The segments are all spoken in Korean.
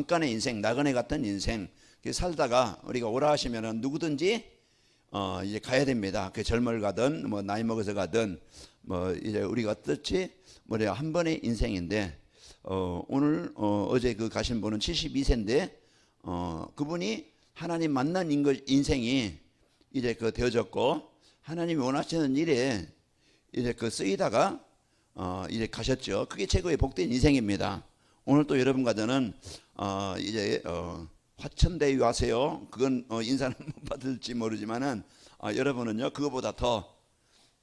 잠깐의 인생, 나그네 같은 인생 살다가 우리가 오라 하시면은 누구든지 이제 가야 됩니다. 그 젊을 가든 뭐 나이 먹어서 가든 뭐 이제 우리가 어떻지 뭐냐 한 번의 인생인데 오늘 어제 그 가신 분은 72세인데 그분이 하나님 만난 인생이 이제 그 되어졌고 하나님이 원하시는 일에 이제 그 쓰이다가 이제 가셨죠. 그게 최고의 복된 인생입니다. 오늘 또 여러분과 저는 이제 화천대유 하세요. 그건 인사는 못 받을지 모르지만은 여러분은요 그거보다 더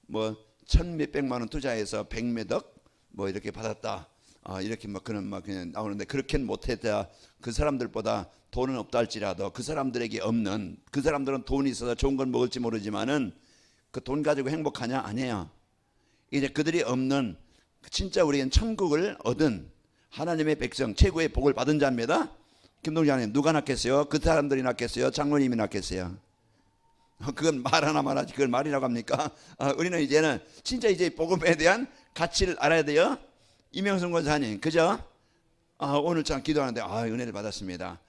뭐 천 몇백만 원 투자해서 백몇억 뭐 이렇게 받았다. 이렇게 막 그런 막 그냥 나오는데 그렇게는 못했다. 그 사람들보다 돈은 없다 할지라도 그 사람들에게 없는 그 사람들은 돈이 있어서 좋은 걸 먹을지 모르지만은 그 돈 가지고 행복하냐? 아니에요. 이제 그들이 없는 진짜 우리는 천국을 얻은 하나님의 백성 최고의 복을 받은 자입니다. 김동장님 누가 낫겠어요? 그 사람들이 낫겠어요? 장로님이 낫겠어요? 그건 말 하나 말하지 그걸 말이라고 합니까? 우리는 이제는 진짜 이제 복음에 대한 가치를 알아야 돼요. 이명순 권사님 그죠? 오늘 참 기도하는데 은혜를 받았습니다.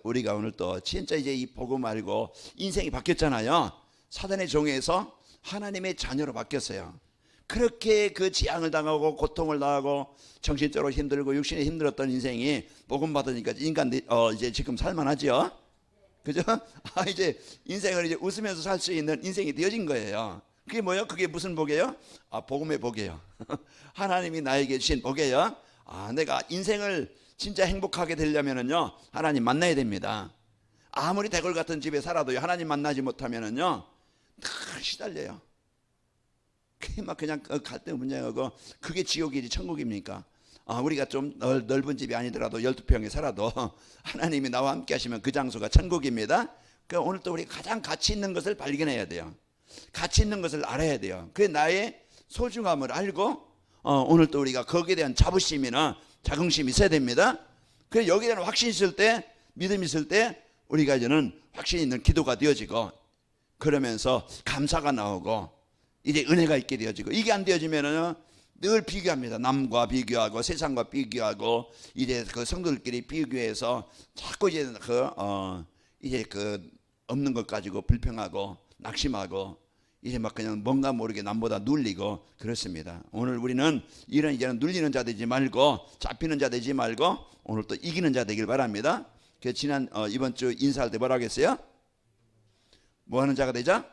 우리가 오늘 또 진짜 이제 이 복음 알고 인생이 바뀌었잖아요. 사단의 종에서 하나님의 자녀로 바뀌었어요. 그렇게 그 재앙을 당하고 고통을 당하고 정신적으로 힘들고 육신에 힘들었던 인생이 복음 받으니까 인간 이제 지금 살만하죠. 그죠? 이제 인생을 이제 웃으면서 살 수 있는 인생이 되어진 거예요. 그게 뭐예요? 그게 무슨 복이에요? 복음의 복이에요. 하나님이 나에게 주신 복이에요. 내가 인생을 진짜 행복하게 되려면은요 하나님 만나야 됩니다. 아무리 대궐 같은 집에 살아도요 하나님 만나지 못하면은요 늘 시달려요. 막 그냥 갈등 문제하고 그게 지옥이지 천국입니까? 우리가 좀 넓은 집이 아니더라도 12평에 살아도 하나님이 나와 함께 하시면 그 장소가 천국입니다. 그러니까 오늘 또 우리 가장 가치 있는 것을 발견해야 돼요. 가치 있는 것을 알아야 돼요. 그게 나의 소중함을 알고 오늘 또 우리가 거기에 대한 자부심이나 자긍심이 있어야 됩니다. 그래서 여기에 대한 확신이 있을 때 믿음이 있을 때 우리가 이제는 확신이 있는 기도가 되어지고 그러면서 감사가 나오고 이제 은혜가 있게 되어지고 이게 안 되어지면은 늘 비교합니다. 남과 비교하고 세상과 비교하고 이제 그 성도들끼리 비교해서 자꾸 이제 이제 그 없는 것 가지고 불평하고 낙심하고 이제 막 그냥 뭔가 모르게 남보다 눌리고 그렇습니다. 오늘 우리는 이런 이제는 눌리는 자 되지 말고 잡히는 자 되지 말고 오늘 또 이기는 자 되길 바랍니다. 그 지난 이번 주 인사할 때 뭐라고 했어요? 뭐 하는 자가 되자?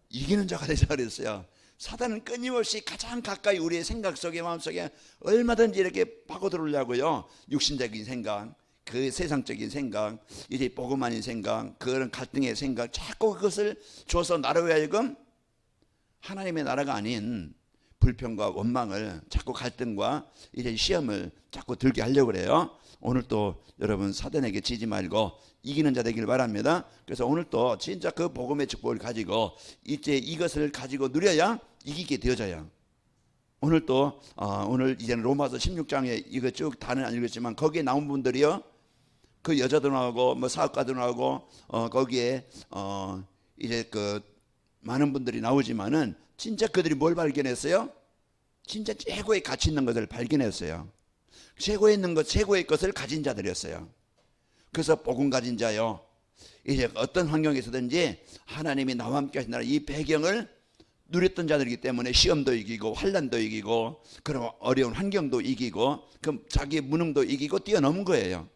이기는 자가 되자 그랬어요. 사단은 끊임없이 가장 가까이 우리의 생각 속에 마음속에 얼마든지 이렇게 파고들으려고요. 육신적인 생각, 그 세상적인 생각, 이제 복음 아닌 생각, 그런 갈등의 생각 자꾸 그것을 줘서 나로 하여금 하나님의 나라가 아닌 불평과 원망을 자꾸 갈등과 이제 시험을 자꾸 들게 하려고 그래요. 오늘 또 여러분 사단에게 지지 말고 이기는 자 되길 바랍니다. 그래서 오늘 또 진짜 그 복음의 축복을 가지고 이제 이것을 가지고 누려야 이기게 되어져요. 오늘 또 오늘 이제는 로마서 16장에 이거 쭉 다는 안 읽었지만 거기에 나온 분들이요 그 여자도 나오고 뭐 사업가도 나오고 거기에 이제 그 많은 분들이 나오지만은 진짜 그들이 뭘 발견했어요? 진짜 최고의 가치 있는 것을 발견했어요. 최고에 있는 것, 최고의 것을 가진 자들이었어요. 그래서 복음 가진 자요. 이제 어떤 환경에서든지 하나님이 나와 함께 하신다는 이 배경을 누렸던 자들이기 때문에 시험도 이기고 환난도 이기고 그런 어려운 환경도 이기고 그럼 자기의 무능도 이기고 뛰어넘은 거예요.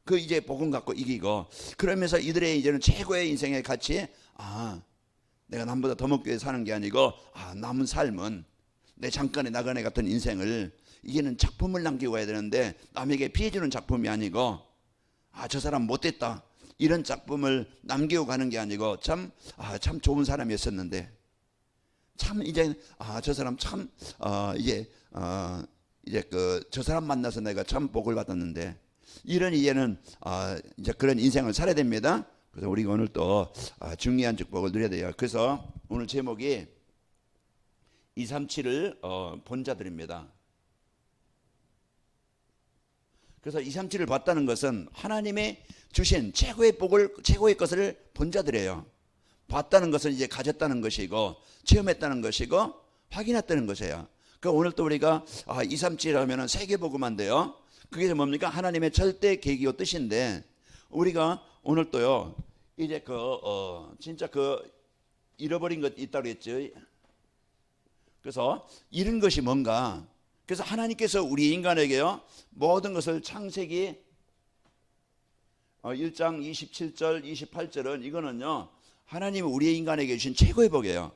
그 이제 복음 갖고 이기고 그러면서 이들의 이제는 최고의 인생의 가치 내가 남보다 더 먹기 위해 사는 게 아니고 남은 삶은 내 잠깐의 나그네 같은 인생을 이게는 작품을 남기고 가야 되는데 남에게 피해 주는 작품이 아니고 저 사람 못됐다 이런 작품을 남기고 가는 게 아니고 참 좋은 사람이었었는데 참 이제 저 사람 참 이제 저 사람 만나서 내가 참 복을 받았는데 이런 이제는 이제 그런 인생을 살아야 됩니다. 그래서 우리가 오늘 또 중요한 축복을 누려야 돼요. 그래서 오늘 제목이 237을 본 자들입니다. 그래서 237을 봤다는 것은 하나님의 주신 최고의 복을 최고의 것을 본 자들이에요. 봤다는 것은 이제 가졌다는 것이고 체험했다는 것이고 확인했다는 것이에요. 그러니까 오늘 또 우리가 237 하면은 세계복음화인데요. 그게 뭡니까? 하나님의 절대 계획이요 뜻인데, 우리가 오늘 또요 이제 진짜 잃어버린 것 있다고 했죠. 그래서 잃은 것이 뭔가? 그래서 하나님께서 우리 인간에게요 모든 것을 창세기 1장 27절 28절은 이거는요 하나님이 우리 인간에게 주신 최고의 복이에요.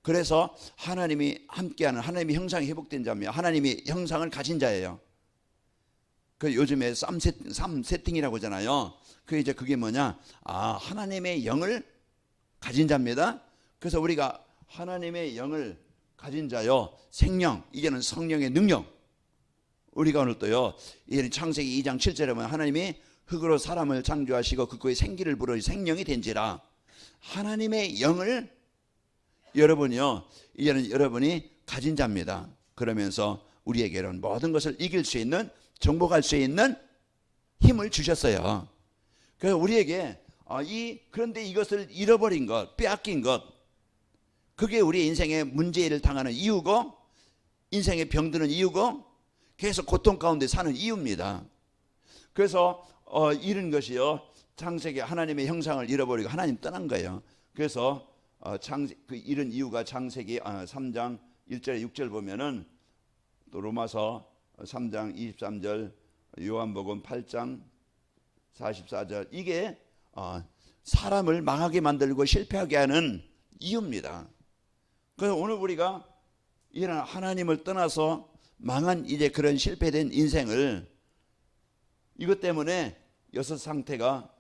그래서 하나님이 함께하는, 하나님의 형상이 회복된 자며 하나님의 형상을 가진 자예요. 그 요즘에 쌈 세팅이라고 하잖아요. 그게 뭐냐? 하나님의 영을 가진 자입니다. 그래서 우리가 하나님의 영을 가진 자요, 생명, 이게는 성령의 능력. 우리가 오늘 또요, 이제는 창세기 2장 7절에 보면 하나님이 흙으로 사람을 창조하시고 그거에 생기를 불어 생명이 된지라. 하나님의 영을 여러분이요, 이제는 여러분이 가진 자입니다. 그러면서 우리에게는 모든 것을 이길 수 있는, 정복할 수 있는 힘을 주셨어요. 그래서 우리에게 그런데 이것을 잃어버린 것, 빼앗긴 것, 그게 우리 인생의 문제를 당하는 이유고, 인생에 병드는 이유고, 계속 고통 가운데 사는 이유입니다. 그래서 잃은 것이요, 창세기 하나님의 형상을 잃어버리고 하나님 떠난 거예요. 그래서 그 잃은 이유가 창세기 3장 1절 6절 보면은, 또 로마서 3장 23절, 요한복음 8장 44절, 이게 사람을 망하게 만들고 실패하게 하는 이유입니다. 그래서 오늘 우리가 이런 하나님을 떠나서 망한 이제 그런 실패된 인생을, 이것 때문에 여섯 상태가,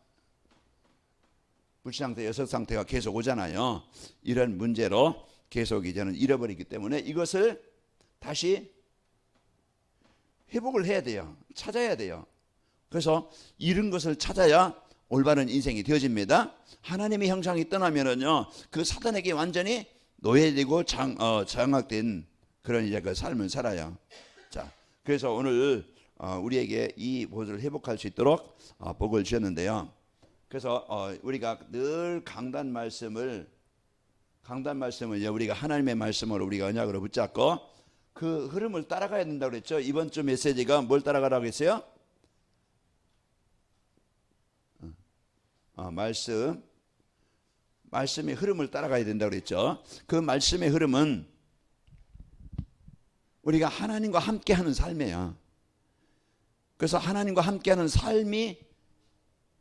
불상태 여섯 상태가 계속 오잖아요. 이런 문제로 계속 이제는 잃어버리기 때문에 이것을 다시 회복을 해야 돼요. 찾아야 돼요. 그래서 잃은 것을 찾아야 올바른 인생이 되어집니다. 하나님의 형상이 떠나면은요, 그 사단에게 완전히 노예되고 장악된 그런 이제 그 삶을 살아요. 자, 그래서 오늘 우리에게 이 모습을 회복할 수 있도록 복을 주셨는데요. 그래서 우리가 늘 강단 말씀을 우리가 하나님의 말씀으로 우리가 언약으로 붙잡고 그 흐름을 따라가야 된다고 그랬죠. 이번 주 메시지가 뭘 따라가라고 했어요? 말씀의 흐름을 따라가야 된다고 그랬죠. 그 말씀의 흐름은 우리가 하나님과 함께하는 삶이에요. 그래서 하나님과 함께하는 삶이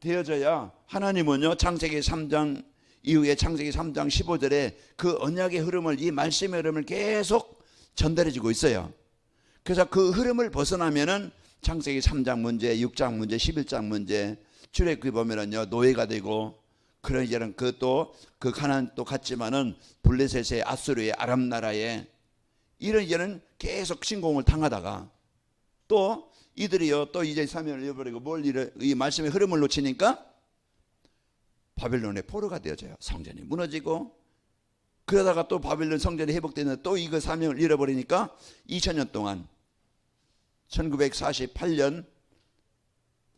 되어져야, 하나님은요 창세기 3장 이후에 창세기 3장 15절에 그 언약의 흐름을, 이 말씀의 흐름을 계속 전달해주고 있어요. 그래서 그 흐름을 벗어나면은 창세기 3장 문제, 6장 문제, 11장 문제, 출애굽기 보면은요 노예가 되고, 그런 이제는 그 가나안 또 갔지만은 블레셋의 아수르의 아람 나라에 이런 이제는 계속 침공을 당하다가, 또 이들이요 또 이제 사명을 잃어버리고 이 말씀의 흐름을 놓치니까 바벨론의 포로가 되어져요. 성전이 무너지고, 그러다가 또 바벨론 성전이 회복되는데 또 이거 사명을 잃어버리니까 2000년 동안 1948년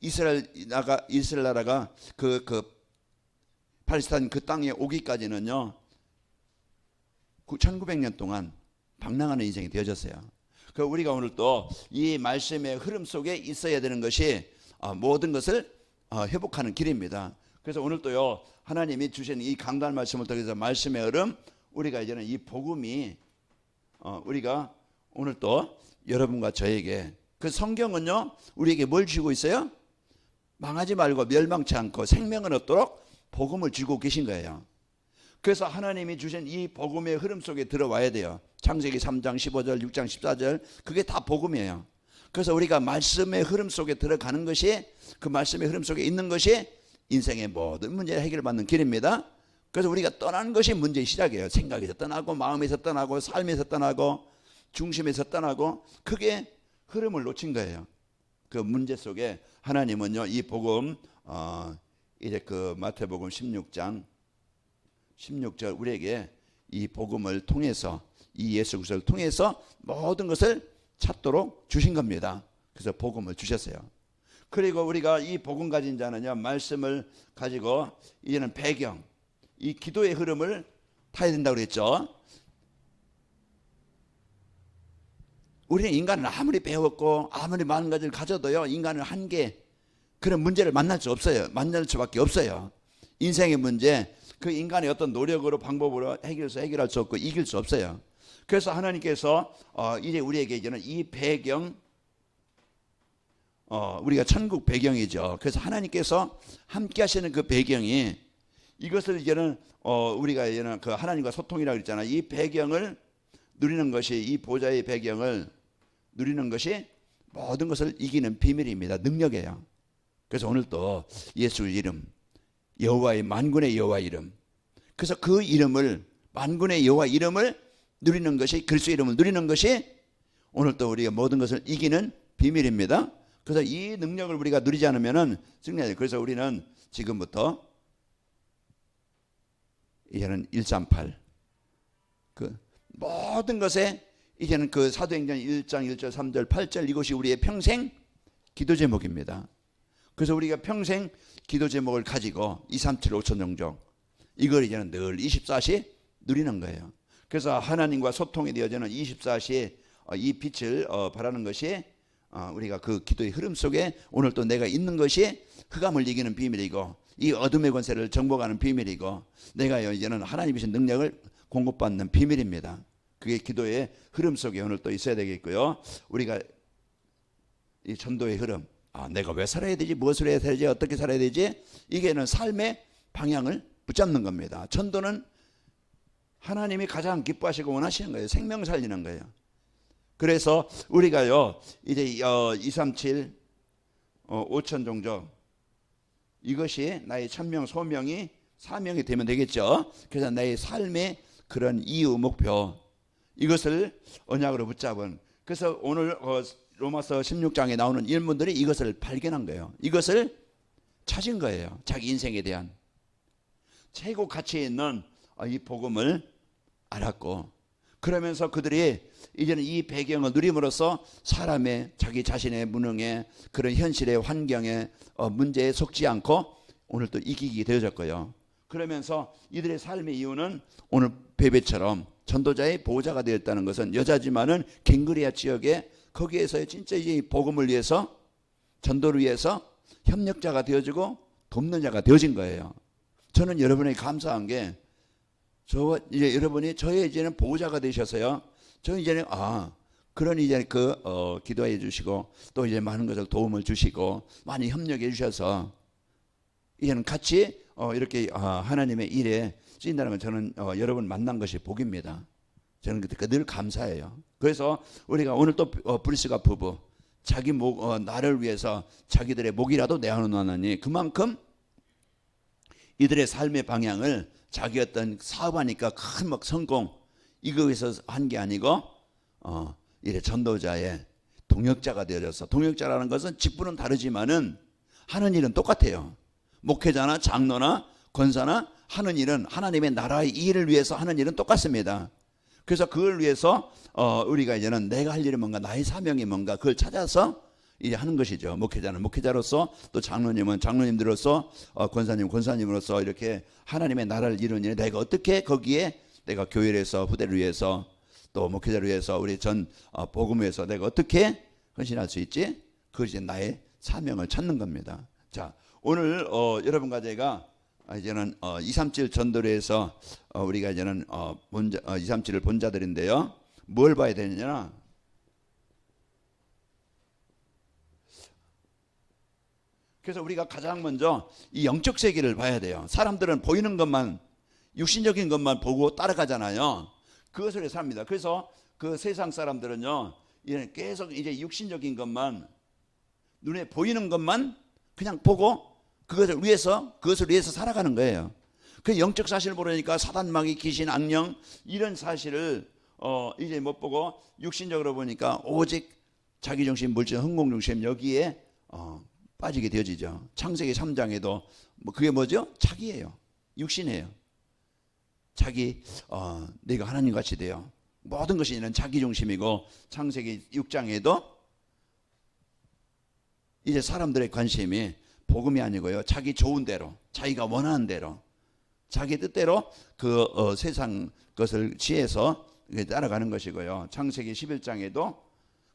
이스라엘 나라가 그 팔레스타인 그 땅에 오기까지는요 1900년 동안 방랑하는 인생이 되어졌어요. 그 우리가 오늘 또 이 말씀의 흐름 속에 있어야 되는 것이 모든 것을 회복하는 길입니다. 그래서 오늘 또요 하나님이 주신 이 강단 말씀을 통해서 말씀의 흐름, 우리가 이제는 이 복음이 우리가 오늘 또 여러분과 저에게, 그 성경은요 우리에게 뭘 주고 있어요? 망하지 말고 멸망치 않고 생명을 얻도록 복음을 주고 계신 거예요. 그래서 하나님이 주신 이 복음의 흐름 속에 들어와야 돼요. 창세기 3장 15절 6장 14절 그게 다 복음이에요. 그래서 우리가 말씀의 흐름 속에 들어가는 것이, 그 말씀의 흐름 속에 있는 것이 인생의 모든 문제를 해결받는 길입니다. 그래서 우리가 떠나는 것이 문제의 시작이에요. 생각에서 떠나고 마음에서 떠나고 삶에서 떠나고 중심에서 떠나고, 그게 흐름을 놓친 거예요. 그 문제 속에 하나님은요 이 복음 이제 그 마태복음 16장 16절 우리에게 이 복음을 통해서, 이 예수 그리스도를 통해서 모든 것을 찾도록 주신 겁니다. 그래서 복음을 주셨어요. 그리고 우리가 이 복음 가진 자는요 말씀을 가지고 이제는 배경, 이 기도의 흐름을 타야 된다고 그랬죠. 우리는 인간을 아무리 배웠고 아무리 많은 가지를 가져도요, 인간은 한계, 그런 문제를 만날 수 없어요. 만날 수밖에 없어요. 인생의 문제, 그 인간의 어떤 노력으로 방법으로 해결할 수 없고 이길 수 없어요. 그래서 하나님께서 이제 우리에게 이제는 이 배경, 우리가 천국 배경이죠. 그래서 하나님께서 함께 하시는 그 배경이, 이것을 이제는 우리가 이제는 그 하나님과 소통이라고 그랬잖아요. 이 배경을 누리는 것이, 이 보좌의 배경을 누리는 것이 모든 것을 이기는 비밀입니다. 능력이에요. 그래서 오늘 또 예수 이름, 여호와의 만군의 여호와 이름, 그래서 그 이름을, 만군의 여호와 이름을 누리는 것이, 그리스도 이름을 누리는 것이 오늘 또 우리가 모든 것을 이기는 비밀입니다. 그래서 이 능력을 우리가 누리지 않으면은 승리하죠. 그래서 우리는 지금부터 이제는 138, 그 모든 것에 이제는 그 사도행전 1장 1절 3절 8절, 이것이 우리의 평생 기도 제목입니다. 그래서 우리가 평생 기도 제목을 가지고 237 5천 종족, 이걸 이제는 늘 24시 누리는 거예요. 그래서 하나님과 소통이 되어지는 24시 이 빛을 바라는 것이 우리가 그 기도의 흐름 속에 오늘 또 내가 있는 것이 흑암을 이기는 비밀이고, 이 어둠의 권세를 정복하는 비밀이고, 내가 이제는 하나님이신 능력을 공급받는 비밀입니다. 그게 기도의 흐름 속에 오늘 또 있어야 되겠고요. 우리가 이 전도의 흐름, 내가 왜 살아야 되지, 무엇을 해야 되지, 어떻게 살아야 되지, 이게는 삶의 방향을 붙잡는 겁니다. 전도는 하나님이 가장 기뻐하시고 원하시는 거예요. 생명 살리는 거예요. 그래서 우리가요, 이제 237 5천 종족, 이것이 나의 천명, 소명이, 사명이 되면 되겠죠. 그래서 나의 삶의 그런 이유, 목표, 이것을 언약으로 붙잡은, 그래서 오늘 로마서 16장에 나오는 인물들이 이것을 발견한 거예요. 이것을 찾은 거예요. 자기 인생에 대한 최고 가치 있는 이 복음을 알았고, 그러면서 그들이 이제는 이 배경을 누림으로써 사람의, 자기 자신의 무능에, 그런 현실의 환경에, 문제에 속지 않고 오늘 또 이기게 되어졌고요. 그러면서 이들의 삶의 이유는 오늘 베베처럼 전도자의 보호자가 되었다는 것은, 여자지만은 갱그리아 지역에 거기에서 진짜 이 복음을 위해서, 전도를 위해서 협력자가 되어지고 돕는 자가 되어진 거예요. 저는 여러분에게 감사한 게, 이제 여러분이 저의 이제는 보호자가 되셔서요, 저 이제는 그런 이제 기도해 주시고 또 이제 많은 것을 도움을 주시고 많이 협력해 주셔서 이제는 같이 이렇게 하나님의 일에 쓰인다는 건 저는 여러분 만난 것이 복입니다. 저는 늘 감사해요. 그래서 우리가 오늘 또 브리스가 부부, 자기 나를 위해서 자기들의 목이라도 내어놓으니, 그만큼 이들의 삶의 방향을 자기 어떤 사업하니까 큰 성공, 이거에서 한 게 아니고 이래 전도자의 동역자가 되어져서, 동역자라는 것은 직분은 다르지만은 하는 일은 똑같아요. 목회자나 장로나 권사나 하는 일은 하나님의 나라의 일을 위해서 하는 일은 똑같습니다. 그래서 그걸 위해서 우리가 이제는 내가 할 일이 뭔가, 나의 사명이 뭔가, 그걸 찾아서 이제 하는 것이죠. 목회자는 목회자로서, 또 장로님은 장로님들로서, 권사님 권사님으로서 이렇게 하나님의 나라를 이루는 일에 내가 어떻게 거기에 내가 교회를 위해서, 후대를 위해서, 또 목회자를 위해서, 우리 전 복음을 위해서 내가 어떻게 헌신할 수 있지? 그것이 나의 사명을 찾는 겁니다. 자, 오늘 여러분과 제가 이제는 237 전도를 해서 우리가 이제는 237을 본 자들인데요, 뭘 봐야 되느냐? 그래서 우리가 가장 먼저 이 영적 세계를 봐야 돼요. 사람들은 보이는 것만, 육신적인 것만 보고 따라가잖아요. 그것을 해서 삽니다. 그래서 그 세상 사람들은요, 계속 이제 육신적인 것만, 눈에 보이는 것만 그냥 보고 그것을 위해서 살아가는 거예요. 그 영적 사실을 모르니까 사단, 마귀, 귀신, 악령, 이런 사실을 이제 못 보고 육신적으로 보니까 오직 자기 중심, 물질, 흥공 중심, 여기에 빠지게 되어지죠. 창세기 3장에도 그게 뭐죠? 자기예요. 육신이에요. 자기, 내가 하나님 같이 돼요. 모든 것이 있는 자기 중심이고, 창세기 6장에도 이제 사람들의 관심이 복음이 아니고요, 자기 좋은 대로, 자기가 원하는 대로, 자기 뜻대로 세상 것을 취해서 따라가는 것이고요. 창세기 11장에도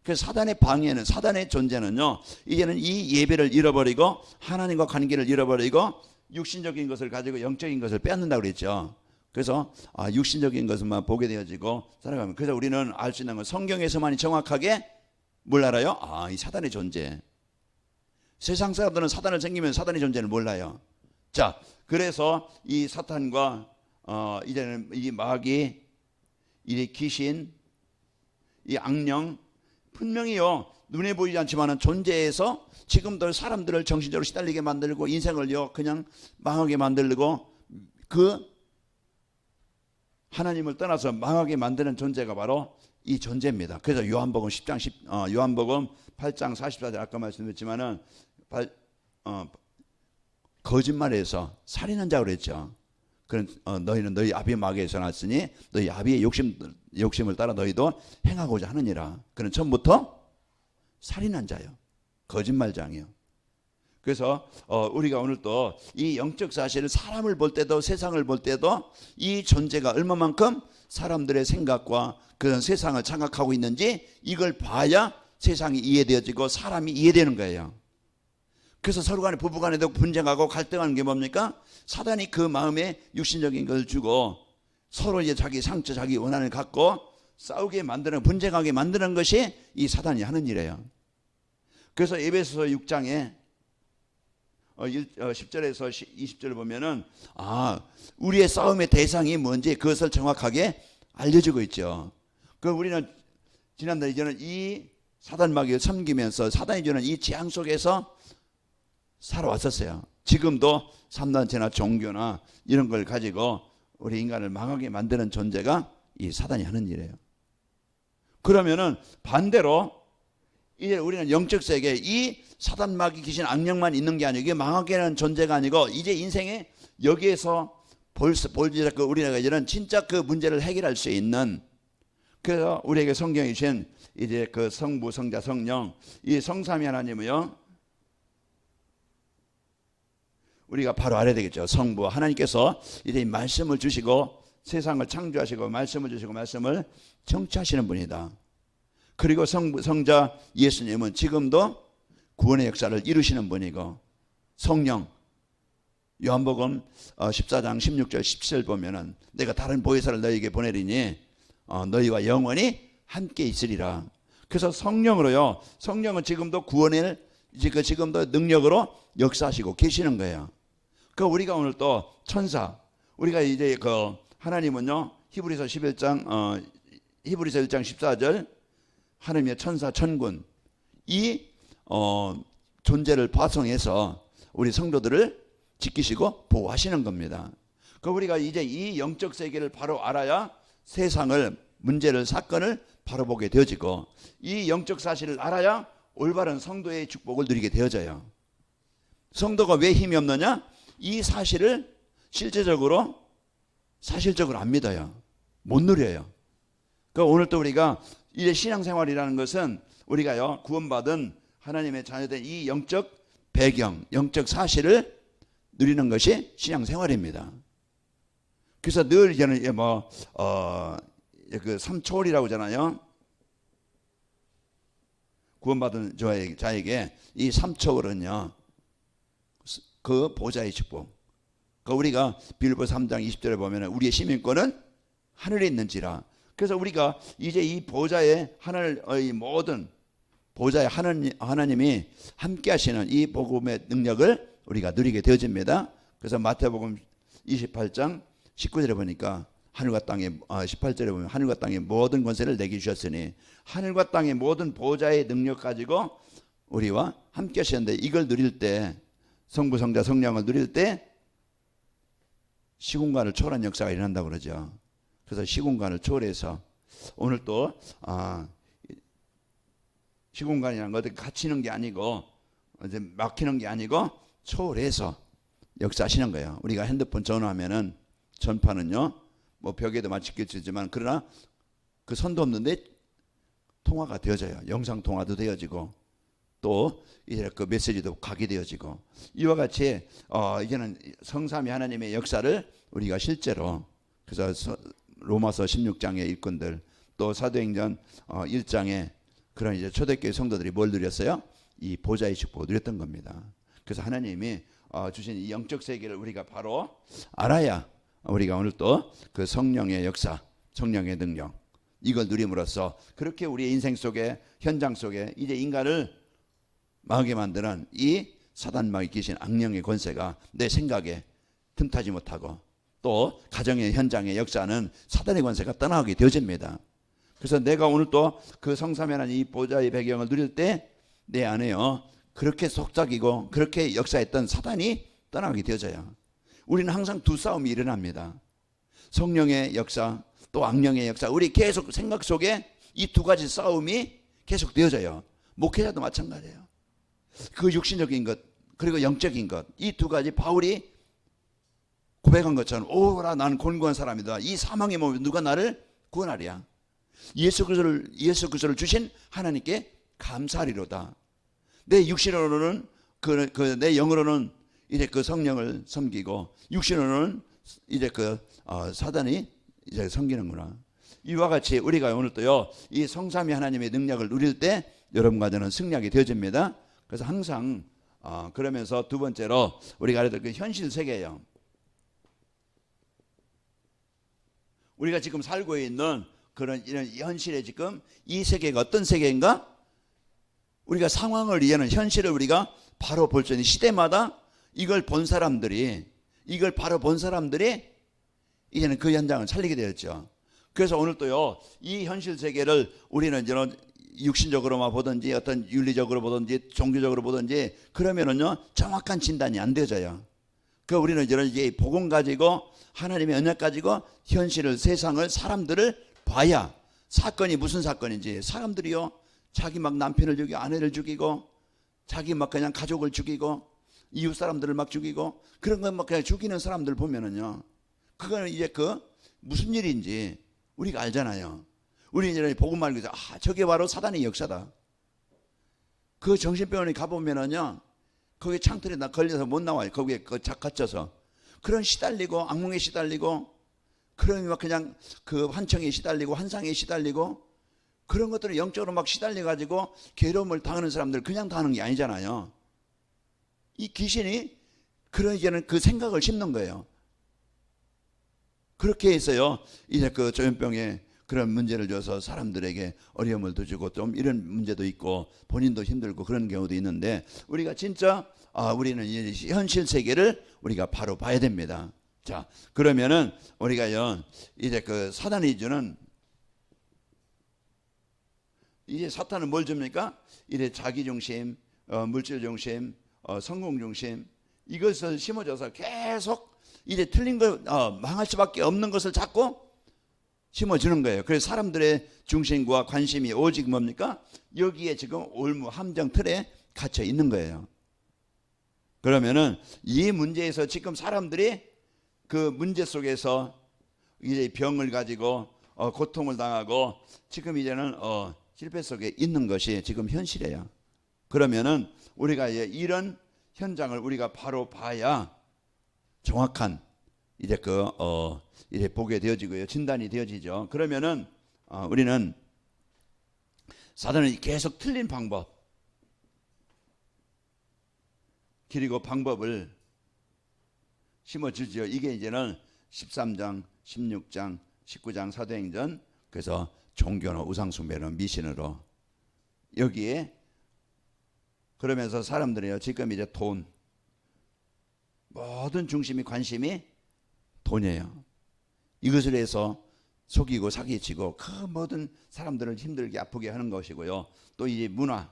그래서 사단의 방해는, 사단의 존재는요, 이제는 이 예배를 잃어버리고 하나님과 관계를 잃어버리고 육신적인 것을 가지고 영적인 것을 빼앗는다고 그랬죠. 그래서 육신적인 것만 보게 되어지고 살아가면, 그래서 우리는 알 수 있는 건 성경에서만이 정확하게 뭘 알아요? 이 사단의 존재. 세상 사람들은 사단을 생기면 사단의 존재를 몰라요. 자, 그래서 이 사탄과 이제는 이 마귀, 이 귀신, 이 악령, 분명히요 눈에 보이지 않지만은 존재해서 지금도 사람들을 정신적으로 시달리게 만들고 인생을요 그냥 망하게 만들고 그 하나님을 떠나서 망하게 만드는 존재가 바로 이 존재입니다. 그래서 요한복음 10장 요한복음 8장 44절 아까 말씀드렸지만은 거짓말해서 살인한 자고 그랬죠. 그런 너희는 너희 아비의 마귀에서 났으니 너희 아비의 욕심을 따라 너희도 행하고자 하느니라. 그는 처음부터 살인한 자요, 거짓말장이요. 그래서 우리가 오늘 또 이 영적 사실을 사람을 볼 때도 세상을 볼 때도 이 존재가 얼마만큼 사람들의 생각과 그런 세상을 장악하고 있는지 이걸 봐야 세상이 이해되어지고 사람이 이해되는 거예요. 그래서 서로 간에 부부 간에도 분쟁하고 갈등하는 게 뭡니까? 사단이 그 마음에 육신적인 걸 주고 서로 이제 자기 상처, 자기 원한을 갖고 싸우게 만드는, 분쟁하게 만드는 것이 이 사단이 하는 일이에요. 그래서 에베소서 6장에 10절에서 20절을 보면은 우리의 싸움의 대상이 뭔지 그것을 정확하게 알려주고 있죠. 그 우리는 지난달 이제는 이 사단 마귀를 섬기면서 사단이 주는 이 재앙 속에서 살아왔었어요. 지금도 삼단체나 종교나 이런 걸 가지고 우리 인간을 망하게 만드는 존재가 이 사단이 하는 일이에요. 그러면은 반대로 이제 우리는 영적 세계에 이 사단 마귀 귀신 악령만 있는 게 아니고 이게 망하게 하는 존재가 아니고 이제 인생에 여기에서 볼지라도 우리가 이제는 진짜 그 문제를 해결할 수 있는, 그래서 우리에게 성경이 주신 이제 그 성부 성자 성령 이 성삼위 하나님이요 우리가 바로 알아야 되겠죠. 성부 하나님께서 이제 말씀을 주시고 세상을 창조하시고 말씀을 주시고 말씀을 정치하시는 분이다. 그리고 성부 성자 예수님은 지금도 구원의 역사를 이루시는 분이고, 성령 요한복음 14장 16절 17절 보면은 내가 다른 보혜사를 너희에게 보내리니 너희와 영원히 함께 있으리라. 그래서 성령으로요, 성령은 지금도 구원을 지금도 능력으로 역사하시고 계시는 거예요. 그 우리가 오늘 또 천사, 우리가 이제 그 하나님은요 히브리서 1장 14절 하나님의 천사 천군 이 존재를 파송해서 우리 성도들을 지키시고 보호하시는 겁니다. 그 우리가 이제 이 영적 세계를 바로 알아야 세상을, 문제를, 사건을 바로 보게 되어지고 이 영적 사실을 알아야 올바른 성도의 축복을 누리게 되어져요. 성도가 왜 힘이 없느냐? 이 사실을 실제적으로 사실적으로 안 믿어요. 못 누려요. 그 오늘 또 우리가 이제 신앙생활이라는 것은 우리가요 구원받은 하나님의 자녀된 이 영적 배경, 영적 사실을 누리는 것이 신앙생활입니다. 그래서 늘 이제는 그 삼초월이라고 하잖아요. 구원받은 자에게 이 삼초월은요 그 보좌의 축복. 그 우리가 빌립보서 3장 20절에 보면 우리의 시민권은 하늘에 있는지라. 그래서 우리가 이제 이 보좌의 하늘의 모든 보좌의 하나님이 함께 하시는 이 복음의 능력을 우리가 누리게 되어집니다. 그래서 마태복음 28장 19절에 보니까 하늘과 땅에 18절에 보면 하늘과 땅에 모든 권세를 내게 주셨으니 하늘과 땅의 모든 보좌의 능력 가지고 우리와 함께 하시는데 이걸 누릴 때 성부 성자 성령을 누릴 때 시공간을 초월한 역사가 일어난다고 그러죠. 그래서 시공간을 초월해서 오늘 또 시공간이라는 것은 갇히는 게 아니고 이제 막히는 게 아니고 초월해서 역사하시는 거예요. 우리가 핸드폰 전화하면은 전파는요 뭐 벽에도 맞추겠지만 그러나 그 선도 없는데 통화가 되어져요. 영상 통화도 되어지고 또 이제 그 메시지도 가게 되어지고 이와 같이 이제는 성삼위 하나님의 역사를 우리가 실제로 그래서 로마서 16장의 일꾼들 또 사도행전 1장에 그런 이제 초대교회 성도들이 뭘 누렸어요? 이 보좌의 축복을 누렸던 겁니다. 그래서 하나님이 주신 이 영적 세계를 우리가 바로 알아야 우리가 오늘 또 그 성령의 역사, 성령의 능력 이걸 누림으로써 그렇게 우리의 인생 속에 현장 속에 이제 인간을 망하게 만드는 이 사단마귀 귀신 악령의 권세가 내 생각에 틈타지 못하고 또 가정의 현장의 역사는 사단의 권세가 떠나게 되어집니다. 그래서 내가 오늘 또 그 성삼위하나님 이 보좌의 배경을 누릴 때 내 안에요 그렇게 속삭이고 그렇게 역사했던 사단이 떠나게 되어져요. 우리는 항상 두 싸움이 일어납니다. 성령의 역사 또 악령의 역사, 우리 계속 생각 속에 이 두 가지 싸움이 계속 되어져요. 목회자도 마찬가지예요. 그 육신적인 것 그리고 영적인 것 이 두 가지 바울이 고백한 것처럼 오라 나는 곤고한 사람이다. 이 사망의 몸에 누가 나를 구원하랴. 예수 그리스도를 주신 하나님께 감사하리로다. 내 육신으로는 내 영으로는 이제 그 성령을 섬기고 육신으로는 이제 사단이 이제 섬기는구나. 이와 같이 우리가 오늘 또요 이 성삼위 하나님의 능력을 누릴 때 여러분과 저는 승리하게 되어집니다. 그래서 항상 그러면서 두 번째로 우리가 알아야 될 그 현실 세계예요. 우리가 지금 살고 있는 그런 이런 현실에 지금 이 세계가 어떤 세계인가? 우리가 상황을 이해하는 현실을 우리가 바로 볼 수 있는 시대마다 이걸 본 사람들이 이제는 그 현장을 살리게 되었죠. 그래서 오늘 또요 이 현실 세계를 우리는 이런 육신적으로만 보든지 어떤 윤리적으로 보든지 종교적으로 보든지 그러면은요 정확한 진단이 안 되어져요. 그 우리는 이제 복음 가지고 하나님의 언약 가지고 현실을 세상을 사람들을 봐야 사건이 무슨 사건인지 사람들이요 자기 막 남편을 죽이고 아내를 죽이고 자기 막 그냥 가족을 죽이고 이웃 사람들을 막 죽이고 그런 거 막 그냥 죽이는 사람들 보면은요 그거는 이제 그 무슨 일인지 우리가 알잖아요. 우리 이제 복음 알고 저게 바로 사단의 역사다. 그 정신병원에 가보면은요 거기 창틀에 걸려서 못 나와요. 거기에 갇혀서 그런 시달리고 악몽에 시달리고 그런 막 그냥 그 환청에 시달리고 환상에 시달리고 그런 것들을 영적으로 막 시달려 가지고 괴로움을 당하는 사람들 그냥 당하는 게 아니잖아요. 이 귀신이 그런 이제는 그 생각을 심는 거예요. 그렇게 해서요 이제 그 조현병에 그런 문제를 줘서 사람들에게 어려움을 더 주고 좀 이런 문제도 있고 본인도 힘들고 그런 경우도 있는데 우리가 진짜 우리는 이제 현실 세계를 우리가 바로 봐야 됩니다. 자 그러면은 우리가요 이제 그 사단이 주는 이제 사탄은 뭘 줍니까? 이제 자기 중심, 물질 중심, 성공 중심 이것을 심어줘서 계속 이제 틀린 거 망할 수밖에 없는 것을 자꾸 심어주는 거예요. 그래서 사람들의 중심과 관심이 오직 뭡니까? 여기에 지금 올무 함정 틀에 갇혀 있는 거예요. 그러면은 이 문제에서 지금 사람들이 그 문제 속에서 이제 병을 가지고 고통을 당하고 지금 이제는 실패 속에 있는 것이 지금 현실이에요. 그러면은 우리가 이런 현장을 우리가 바로 봐야 정확한 이제 이제 보게 되어지고요. 진단이 되어지죠. 그러면은 우리는 사단은 계속 틀린 방법 그리고 방법을 심어주죠. 이게 이제는 13장, 16장, 19장 사도행전 그래서 종교나 우상숭배는 미신으로 여기에 그러면서 사람들이요 지금 이제 돈 모든 중심이 관심이 돈이에요. 이것을 해서 속이고 사기치고 그 모든 사람들을 힘들게 아프게 하는 것이고요. 또 이제 문화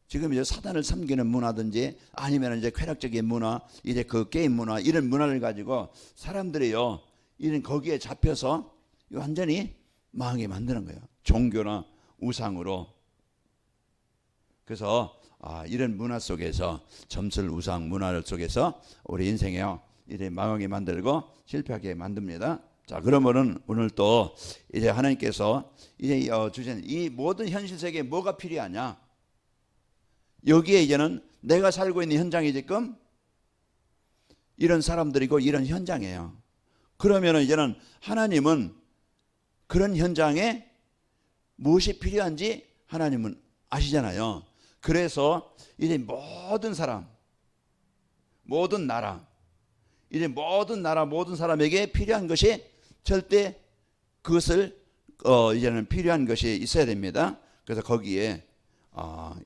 지금 이제 사단을 섬기는 문화든지 아니면 이제 쾌락적인 문화 이제 그 게임 문화 이런 문화를 가지고 사람들이요 이런 거기에 잡혀서 완전히 망하게 만드는 거예요. 종교나 우상으로. 그래서 이런 문화 속에서 점술 우상 문화 속에서 우리 인생에요 이제 망하게 만들고 실패하게 만듭니다. 자 그러면은 오늘 또 이제 하나님께서 이제 주신 이 모든 현실 세계에 뭐가 필요하냐? 여기에 이제는 내가 살고 있는 현장이 지금 이런 사람들이고 이런 현장이에요. 그러면은 이제는 하나님은 그런 현장에 무엇이 필요한지 하나님은 아시잖아요. 그래서 이제 모든 사람, 모든 나라, 이제 모든 나라, 모든 사람에게 필요한 것이 절대 그것을 이제는 필요한 것이 있어야 됩니다. 그래서 거기에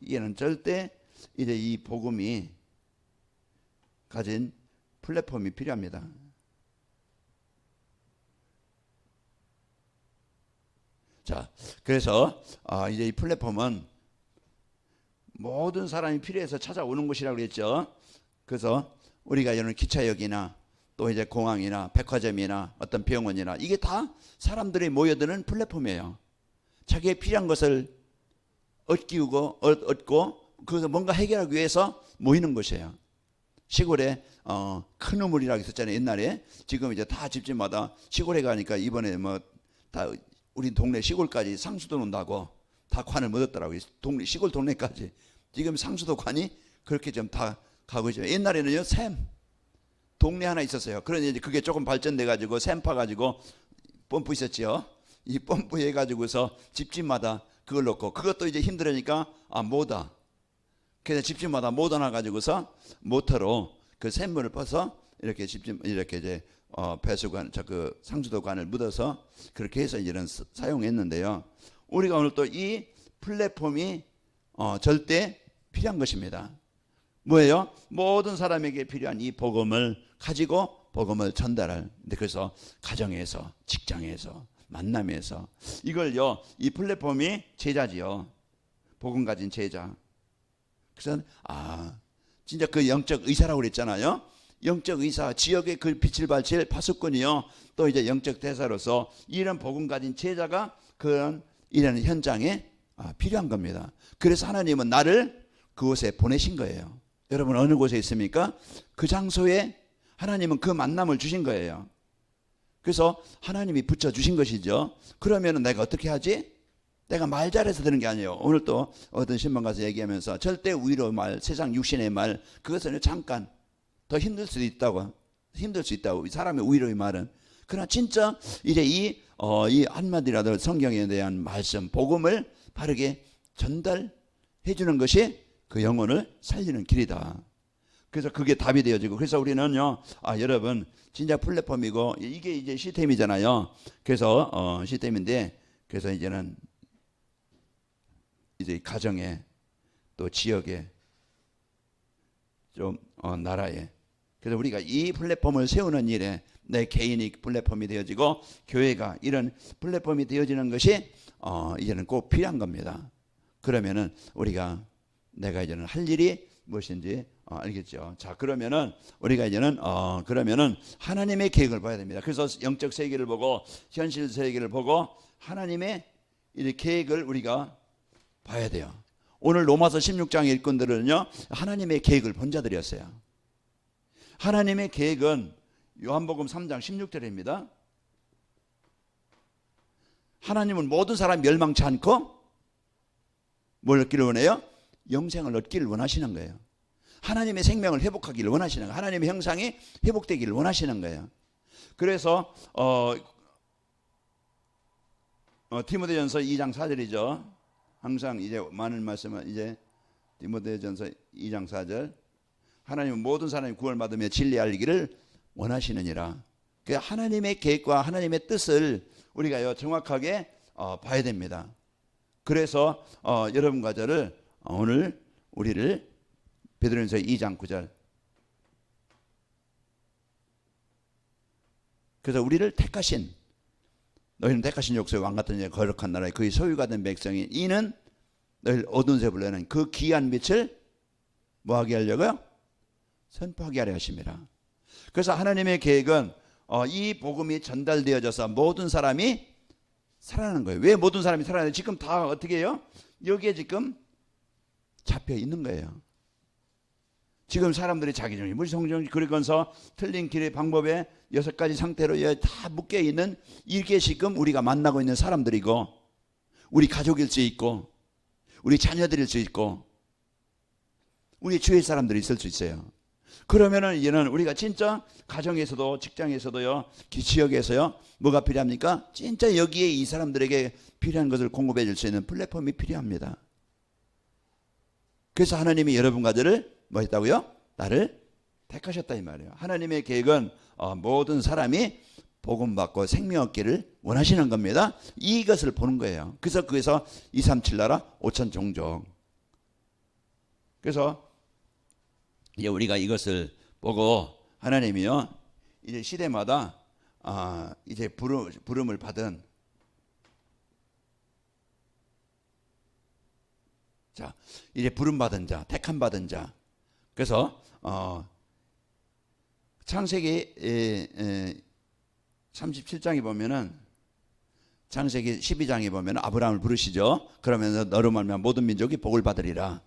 이제는 절대 이제 이 복음이 가진 플랫폼이 필요합니다. 자, 그래서 이제 이 플랫폼은 모든 사람이 필요해서 찾아오는 곳이라고 그랬죠. 그래서 우리가 이런 기차역이나 또 이제 공항이나 백화점이나 어떤 병원이나 이게 다 사람들이 모여드는 플랫폼이에요. 자기의 필요한 것을 얻고 그것을 뭔가 해결하기 위해서 모이는 곳이에요. 시골에 큰 우물이라고 있었잖아요. 옛날에. 지금 이제 다 집집마다 시골에 가니까 이번에 뭐 다 우리 동네 시골까지 상수도 논다고 다 관을 묻었더라고요. 시골 동네까지. 지금 상수도 관이 그렇게 좀 다 가고 있죠. 옛날에는요, 샘. 동네 하나 있었어요. 그러니 이제 그게 조금 발전돼 가지고 샘 파 가지고 펌프 있었지요. 이 펌프 해 가지고서 집집마다 그걸 넣고, 그것도 이제 힘들으니까 모다. 그래서 집집마다 모다 놔 가지고서 모터로 그 샘물을 퍼서 이렇게 집집 이렇게 이제 배수관 그 상수도관을 묻어서 그렇게 해서 이제는 사용했는데요. 우리가 오늘 또 이 플랫폼이 절대 필요한 것입니다. 뭐예요? 모든 사람에게 필요한 이 복음을 가지고 복음을 전달할. 그래서 가정에서, 직장에서, 만남에서 이걸요, 이 플랫폼이 제자지요. 복음 가진 제자. 그래서 진짜 그 영적 의사라고 그랬잖아요. 영적 의사, 지역의 그 빛을 발칠 파수꾼이요, 또 이제 영적 대사로서 이런 복음 가진 제자가 그런 이런 현장에 필요한 겁니다. 그래서 하나님은 나를 그곳에 보내신 거예요. 여러분 어느 곳에 있습니까? 그 장소에 하나님은 그 만남을 주신 거예요. 그래서 하나님이 붙여주신 것이죠. 그러면 내가 어떻게 하지? 내가 말 잘해서 되는 게 아니에요. 오늘 또 어떤 신방 가서 얘기하면서 절대 위로 말, 세상 육신의 말, 그것은 잠깐 더 힘들 수도 있다고. 사람의 위로의 말은. 그러나 진짜 이제 이 한마디라도 성경에 대한 말씀, 복음을 바르게 전달해 주는 것이 그 영혼을 살리는 길이다. 그래서 그게 답이 되어지고, 그래서 우리는요, 여러분 진짜 플랫폼이고 이게 이제 시스템이잖아요. 그래서 시스템인데, 그래서 이제는 이제 가정에 또 지역에 좀 나라에, 그래서 우리가 이 플랫폼을 세우는 일에 내 개인이 플랫폼이 되어지고 교회가 이런 플랫폼이 되어지는 것이 이제는 꼭 필요한 겁니다. 그러면은 우리가 내가 이제는 할 일이 무엇인지 알겠죠. 자, 그러면은 우리가 이제는 그러면은 하나님의 계획을 봐야 됩니다. 그래서 영적 세계를 보고 현실 세계를 보고 하나님의 이 계획을 우리가 봐야 돼요. 오늘 로마서 16장 일꾼들은요, 하나님의 계획을 본 자들이었어요. 하나님의 계획은 요한복음 3장 16절입니다. 하나님은 모든 사람 멸망치 않고 뭘 얻기를 원해요? 영생을 얻기를 원하시는 거예요. 하나님의 생명을 회복하기를 원하시는 거예요. 하나님의 형상이 회복되기를 원하시는 거예요. 그래서 디모데전서 2장 4절이죠. 항상 이제 많은 말씀은 이제 디모데전서 2장 4절. 하나님은 모든 사람이 구원을 받으며 진리 알기를 원하시느니라. 그 하나님의 계획과 하나님의 뜻을 우리가 정확하게 봐야 됩니다. 그래서 여러분과 저를 오늘 우리를 베드로전서 2장 9절. 그래서 우리를 택하신, 너희는 택하신 족속의 왕 같은 거룩한 나라에 그의 소유가 된 백성이, 이는 너희를 어두운 새 불러낸 그 귀한 빛을 뭐하게 하려고요? 선포하게 하려 하심이라. 그래서 하나님의 계획은 이 복음이 전달되어져서 모든 사람이 살아나는 거예요. 왜 모든 사람이 살아나요? 지금 다 어떻게 해요? 여기에 지금 잡혀 있는 거예요. 지금 사람들이 자기정신, 무지성정신, 그러면서 틀린 길의 방법에 6가지 상태로 다 묶여 있는, 이게 지금 우리가 만나고 있는 사람들이고, 우리 가족일 수 있고, 우리 자녀들일 수 있고, 우리 주위 사람들이 있을 수 있어요. 그러면은 이제는 우리가 진짜 가정에서도 직장에서도요, 지역에서요, 뭐가 필요합니까? 진짜 여기에 이 사람들에게 필요한 것을 공급해 줄 수 있는 플랫폼이 필요합니다. 그래서 하나님이 여러분 가정을 뭐 했다고요? 나를 택하셨다 이 말이에요. 하나님의 계획은 모든 사람이 복음 받고 생명 얻기를 원하시는 겁니다. 이것을 보는 거예요. 그래서 거기서 237 나라 5천 종족. 그래서 이제 우리가 이것을 보고 하나님이요, 이제 시대마다 이제 부름을 받은, 자, 이제 부름 받은 자, 택함 받은 자. 그래서 창세기 37장에 보면은, 창세기 12장에 보면 아브라함을 부르시죠. 그러면서 너로 말미암아 모든 민족이 복을 받으리라.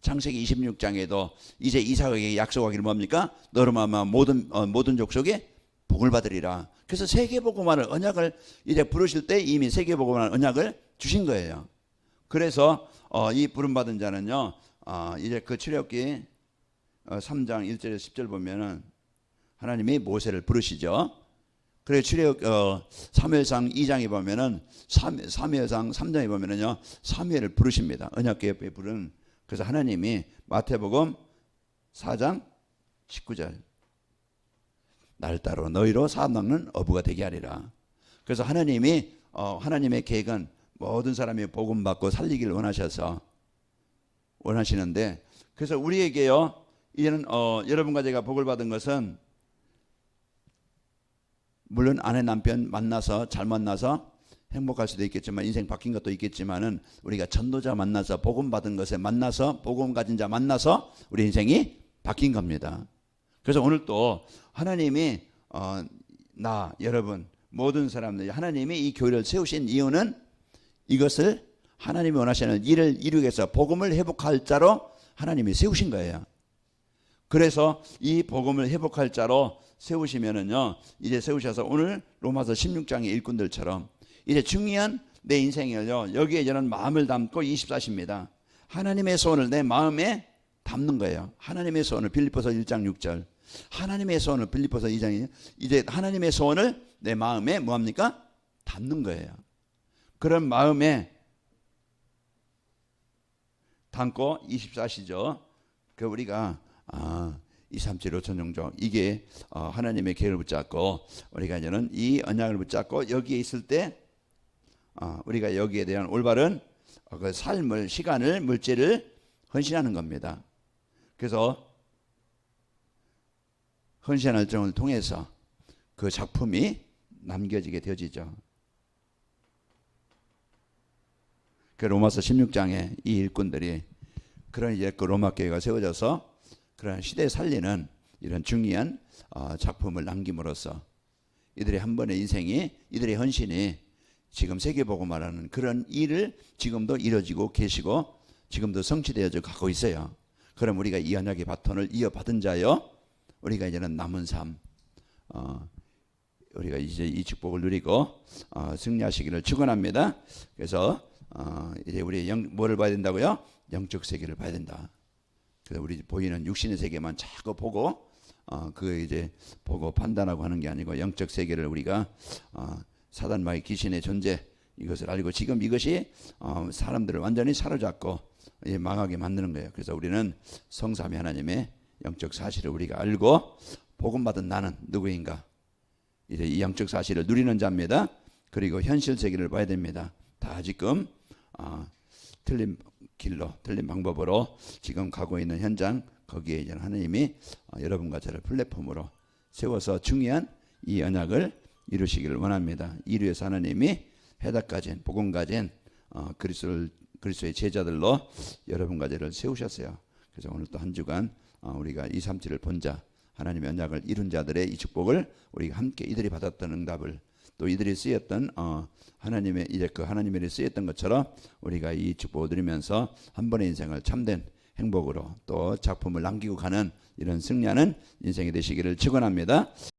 창세기 26장에도 이제 이삭에게 약속하기를 뭡니까? 너로 말미암아 모든 족속이 복을 받으리라. 그래서 세계복음화를 언약을 이제 부르실 때 이미 세계복음화를 언약을 주신 거예요. 그래서 이 부름 받은 자는요, 이제 그 출애굽기 3장 1절에서 10절 보면은 하나님이 모세를 부르시죠. 그래 사무엘상 2장에 보면은 사무엘상 3장에 보면은요, 사무엘을 부르십니다. 언약궤에 부른. 그래서 하나님이 마태복음 4장 19절 날 따로 너희로 사람 낚는 어부가 되게 하리라. 그래서 하나님이 하나님의 계획은 모든 사람이 복음 받고 살리기를 원하시는데, 그래서 우리에게요, 이제는 여러분과 제가 복을 받은 것은 물론 아내 남편 만나서 잘 만나서 행복할 수도 있겠지만, 인생 바뀐 것도 있겠지만은, 우리가 전도자 만나서 복음 받은 것에 만나서 복음 가진 자 만나서 우리 인생이 바뀐 겁니다. 그래서 오늘 또 하나님이 여러분 모든 사람들이 하나님이 이 교회를 세우신 이유는 이것을 하나님이 원하시는 일을 이루기 위해서 복음을 회복할 자로 하나님이 세우신 거예요. 그래서 이 복음을 회복할 자로 세우시면은요, 이제 세우셔서 오늘 로마서 16장의 일꾼들처럼 이제 중요한 내 인생을요, 여기에 저는 마음을 담고 24시입니다. 하나님의 소원을 내 마음에 담는 거예요. 하나님의 소원을 빌립보서 1장 6절, 하나님의 소원을 빌립보서 2장, 이제 하나님의 소원을 내 마음에 뭐합니까? 담는 거예요. 그런 마음에 담고 24시죠. 그 우리가 237 5천 종족, 이게 하나님의 계획을 붙잡고 우리가 이제는 이 언약을 붙잡고 여기에 있을 때 우리가 여기에 대한 올바른 그 삶을, 시간을, 물질을 헌신하는 겁니다. 그래서 헌신 활동을 통해서 그 작품이 남겨지게 되어지죠. 그 로마서 16장에 이 일꾼들이 그런 이제 그 로마 교회가 세워져서 그런 시대에 살리는 이런 중요한 작품을 남김으로써 이들의 한 번의 인생이, 이들의 헌신이 지금 세계복음화라는 그런 일을 지금도 이루어지고 계시고 지금도 성취되어져 가고 있어요. 그럼 우리가 이 언약의 바톤을 이어받은 자요, 우리가 이제는 남은 삶, 우리가 이제 이 축복을 누리고 승리하시기를 축원합니다. 그래서 이제 우리 뭐를 봐야 된다고요? 영적 세계를 봐야 된다. 그래서 우리 보이는 육신의 세계만 자꾸 보고 그 이제 보고 판단하고 하는 게 아니고 영적 세계를 우리가 사단마귀 귀신의 존재, 이것을 알고 지금 이것이 사람들을 완전히 사로잡고 망하게 만드는 거예요. 그래서 우리는 성삼위 하나님의 영적 사실을 우리가 알고 복음 받은 나는 누구인가, 이제 이 영적 사실을 누리는 자입니다. 그리고 현실 세계를 봐야 됩니다. 다 지금 틀린 길로, 틀린 방법으로 지금 가고 있는 현장, 거기에 이제 하나님이 여러분과 저를 플랫폼으로 세워서 중요한 이 언약을 이루시기를 원합니다. 이를 위해서 하나님이 해답 가진, 복음 가진 그리스도의 제자들로 여러분과 저를 세우셨어요. 그래서 오늘 또 한 주간 우리가 237을 본 자, 하나님의 언약을 이룬 자들의 이 축복을 우리가 함께 이들이 받았던 응답을, 또 이들이 쓰였던 하나님의 이제 그 하나님의 일에 쓰였던 것처럼 우리가 이 축복을 누리면서 한 번의 인생을 참된 행복으로 또 작품을 남기고 가는 이런 승리하는 인생이 되시기를 축원합니다.